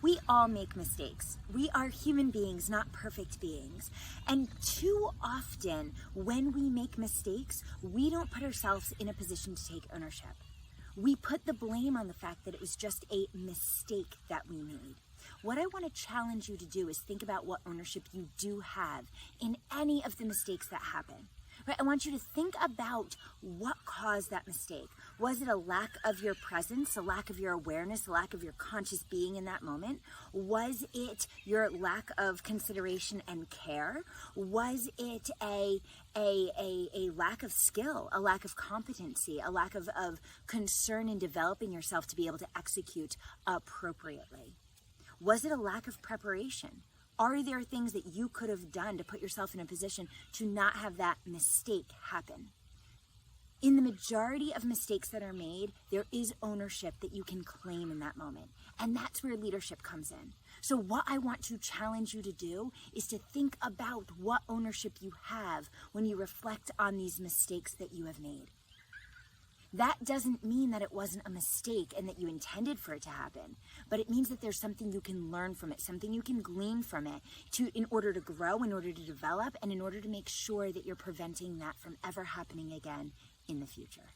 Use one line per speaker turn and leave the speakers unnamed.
We all make mistakes. We are human beings, not perfect beings. And too often, when we make mistakes, we don't put ourselves in a position to take ownership. We put the blame on the fact that it was just a mistake that we made. What I want to challenge you to do is think about what ownership you do have in any of the mistakes that happen. Right? I want you to think about what caused that mistake. Was it a lack of your presence, a lack of your awareness, a lack of your conscious being in that moment? Was it your lack of consideration and care? Was it a lack of skill, a lack of competency, a lack of concern in developing yourself to be able to execute appropriately? Was it a lack of preparation? Are there things that you could have done to put yourself in a position to not have that mistake happen? In the majority of mistakes that are made, there is ownership that you can claim in that moment. And that's where leadership comes in. So what I want to challenge you to do is to think about what ownership you have when you reflect on these mistakes that you have made. That doesn't mean that it wasn't a mistake and that you intended for it to happen, but it means that there's something you can learn from it, something you can glean from it in order to grow, in order to develop, and in order to make sure that you're preventing that from ever happening again in the future.